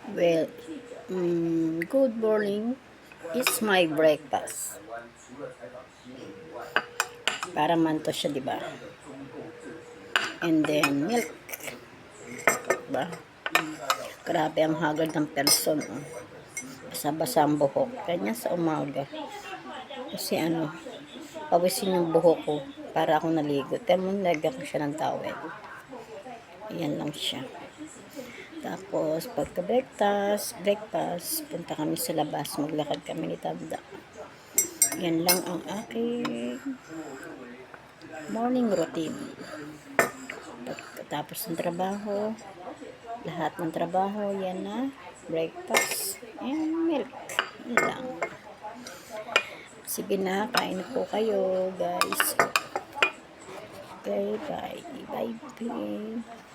Well, good morning. It's my breakfast. Para manto siya, di ba? And then, milk. Diba? Grabe ang hagard ng person. Oh. Basa-basa ang buhok. Kanya sa umaga. Kasi pawisin yung buhok ko para ako naligo. Pero nilagyan ko siya ng towel. Ayan lang siya. Tapos, breakfast, punta kami sa labas. Maglakad kami ni Tanda. Yan lang ang aking morning routine. Pagkatapos ng trabaho, lahat ng trabaho, yan na, breakfast, and milk. Yan lang. Sige na, kain po kayo, guys. Okay, bye. Bye, bye.